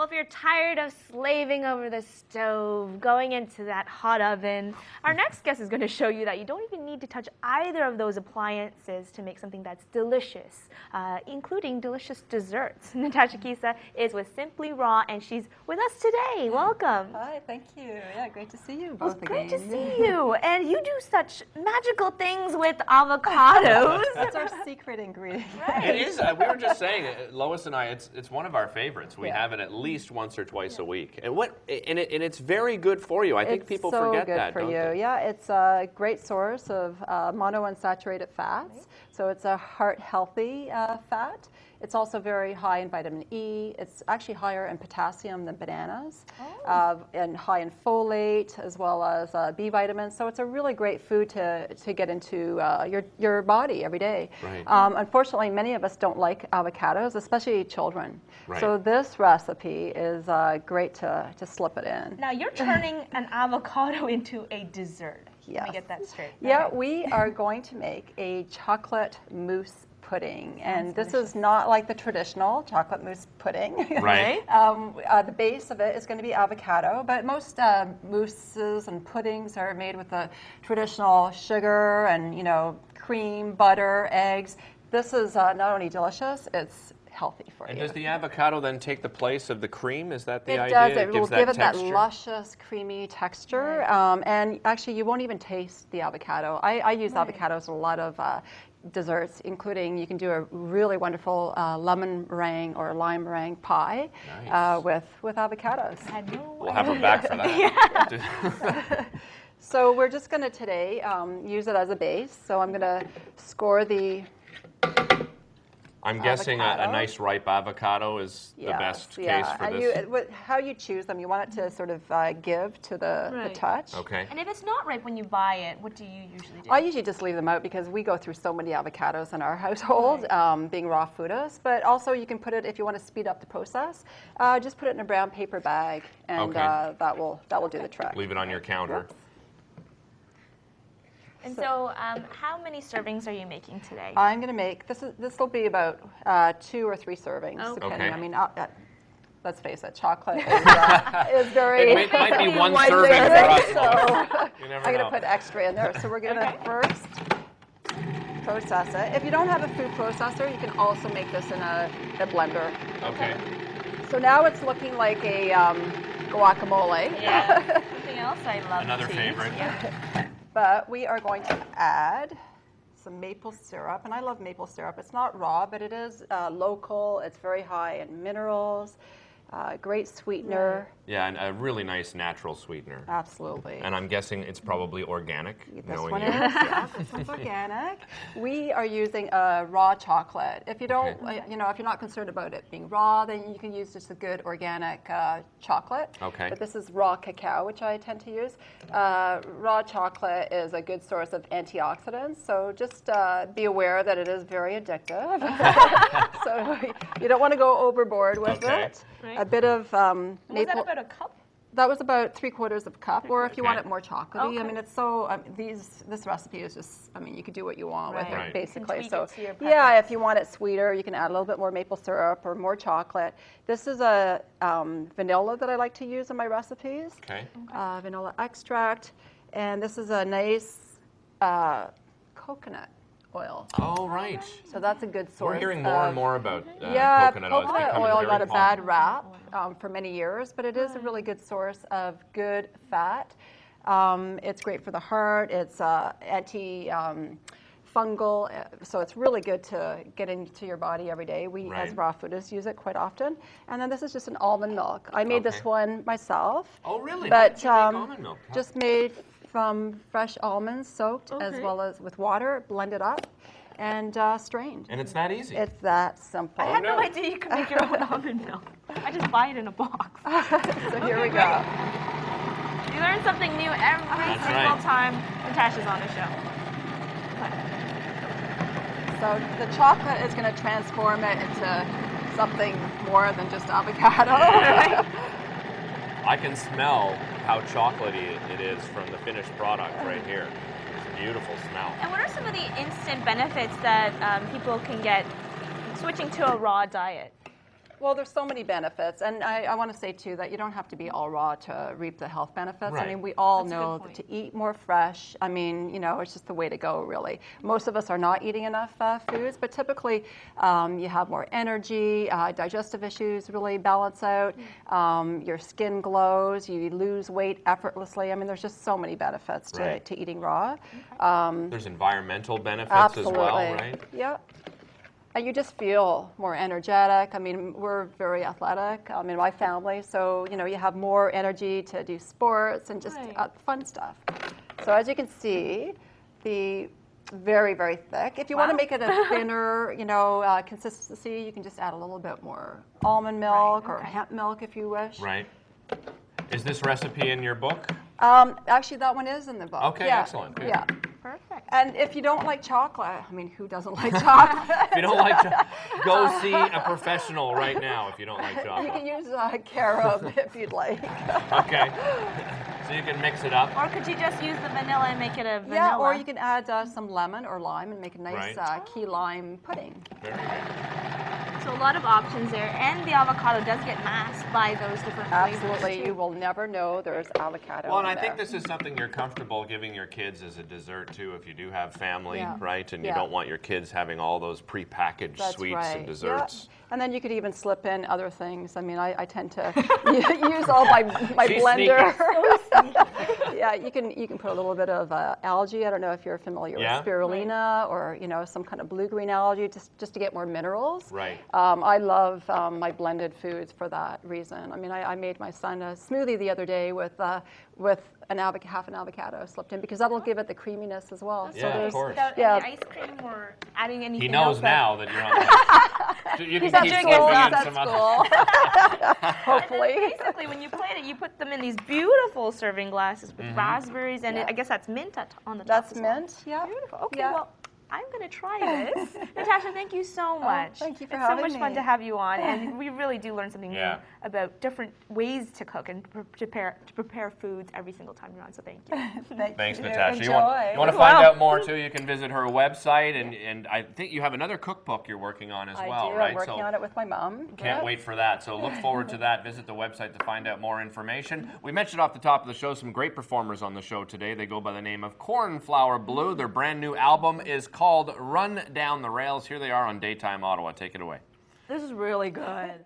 Well, if you're tired of slaving over the stove, going into that hot oven, our next guest is going to show you that you don't even need to touch either of those appliances to make something that's delicious, including delicious desserts. Natasha Kisa is with Simply Raw, and she's with us today. Welcome. Hi, thank you. Yeah, great to see you both again. Great to see you. And you do such magical things with avocados. That's our secret ingredient. It is. We were just saying, Lois and I, it's one of our favorites. We have it at least once or twice a week, and it's very good for you. I think people forget that. It's so good for you. Yeah, it's a great source of monounsaturated fats. So it's a heart-healthy fat. It's also very high in vitamin E. It's actually higher in potassium than bananas, and high in folate as well as B vitamins. So it's a really great food to get into your body every day. Right. Unfortunately, many of us don't like avocados, especially children. Right. So this recipe is great to slip it in. Now you're turning an avocado into a dessert. Yes. Let me get that straight. Yeah, we are going to make a chocolate mousse pudding, and this is not like the traditional chocolate mousse pudding. Right. The base of it is going to be avocado, but most mousses and puddings are made with the traditional sugar and cream, butter, eggs. This is not only delicious, it's healthy for you. And does the avocado then take the place of the cream? Is that the idea? It does. It will give it that luscious, creamy texture. And actually, you won't even taste the avocado. I use avocados in a lot of desserts, including you can do a really wonderful lemon meringue or lime meringue pie with avocados. We'll have her back for that. Yeah. So we're just going to today use it as a base. So I'm going to score the I'm guessing a nice ripe avocado is the best case for this. How you choose them, you want it to sort of give to the touch. Okay. And if it's not ripe when you buy it, what do you usually do? I usually just leave them out because we go through so many avocados in our household, being raw foodists. But also you can put it, if you want to speed up the process, just put it in a brown paper bag, and that will do the trick. Leave it on your counter. Yep. And so, how many servings are you making today? I'm going to make this will be about 2 or 3 servings, depending. I mean, let's face it, chocolate is very. It might be one serving for us. So I'm going to put extra in there. So we're going to first process it. If you don't have a food processor, you can also make this in a blender. Okay. So now it's looking like a guacamole. Yeah. Something else I love. Another favorite. Yeah. But we are going to add some maple syrup, and I love maple syrup. It's not raw, but it is local. It's very high in minerals, great sweetener. Yeah, and a really nice natural sweetener. Absolutely. And I'm guessing it's probably organic. This one is, yeah, this one's organic. We are using raw chocolate. If you don't, if you're not concerned about it being raw, then you can use just a good organic chocolate. Okay. But this is raw cacao, which I tend to use. Raw chocolate is a good source of antioxidants, so just be aware that it is very addictive. So you don't want to go overboard with it. Right. A bit of maple. Was that about a cup? That was about 3/4 of a cup, or if you want it more chocolatey. Okay. I mean, it's so this recipe is just. I mean, you could do what you want with it, basically. So yeah, if you want it sweeter, you can add a little bit more maple syrup or more chocolate. This is a vanilla that I like to use in my recipes. Okay. Vanilla extract, and this is a nice coconut oil. Oh, right. So that's a good source. We're hearing more and more about coconut oil. Coconut oil got a bad rap for many years, but it is a really good source of good fat. It's great for the heart. It's anti-fungal, so it's really good to get into your body every day. We, as raw foodists, use it quite often. And then this is just an almond milk. I made this one myself. Oh, really? But How did you make almond milk? just made from fresh almonds, soaked as well as with water, blended up, and strained. And it's that easy. It's that simple. I had no idea you could make your own almond milk. I just buy it in a box. So here we go. You learn something new every single time Natasha's on the show. So the chocolate is going to transform it into something more than just avocado. I can smell how chocolatey it is from the finished product right here. It's a beautiful smell. And what are some of the instant benefits that people can get switching to a raw diet? Well, there's so many benefits, and I want to say too that you don't have to be all raw to reap the health benefits. Right. I mean, we all That's a good know point. that to eat more fresh. I mean, it's just the way to go, really. Most of us are not eating enough foods, but typically you have more energy, digestive issues really balance out, your skin glows, you lose weight effortlessly. I mean, there's just so many benefits Right. to eating raw. There's environmental benefits Absolutely. as well, right? Yep. And you just feel more energetic. I mean, we're very athletic in my family, so you have more energy to do sports and just Right. fun stuff. So as you can see, the very, very thick. If you want to make it a thinner, consistency, you can just add a little bit more almond milk or hemp milk if you wish. Right. Is this recipe in your book? Actually, that one is in the book. Okay, Yeah. excellent. Good. Yeah. Perfect. And if you don't like chocolate, I mean, who doesn't like chocolate? If you don't like chocolate, go see a professional right now if you don't like You chocolate. can use carob if you'd like. Okay. So you can mix it up. Or could you just use the vanilla and make it a vanilla? Yeah, or you can add some lemon or lime and make a nice Right. key lime pudding. Very good. So a lot of options there, and the avocado does get masked by those different flavors. Absolutely, too. you will never know there's avocado Well, and in I think there. this is something you're comfortable giving your kids as a dessert too, if you do have family, Yeah. right? And you Yeah. don't want your kids having all those prepackaged That's sweets right. and desserts. Yeah. And then you could even slip in other things. I mean, I tend to use all my She's blender. Yeah, you can put a little bit of algae. I don't know if you're familiar Yeah. with spirulina or some kind of blue-green algae, just to get more minerals. Right. I love my blended foods for that reason. I mean, I made my son a smoothie the other day with half an avocado slipped in because that'll give it the creaminess as well. Yeah, of there's- course. Without Yeah. any ice cream or adding anything He knows else now that you're on the You can He's at keep school. slipping in He's at some other. school. Hopefully. And then basically, when you plate it, you put them in these beautiful serving glasses with raspberries, and Yeah. I guess that's mint on the top. That's as well. mint. Yeah. Beautiful. Okay, Yeah. well, I'm going to try this. Natasha, thank you so much. thank you for it's having so much fun me. to have you on, and we really do learn something Yeah. new about different ways to cook and prepare foods every single time you're on. So thank you. Thanks, you. Natasha. Enjoy. You want to find out more too? You can visit her website, and I think you have another cookbook you're working on as well, I do. right? I'm working on it with my mom. Can't wait for that. So look forward to that. Visit the website to find out more information. We mentioned off the top of the show some great performers on the show today. They go by the name of Cornflower Blue. Their brand new album is called Run Down the Rails. Here they are on Daytime Ottawa. Take it away. This is really good.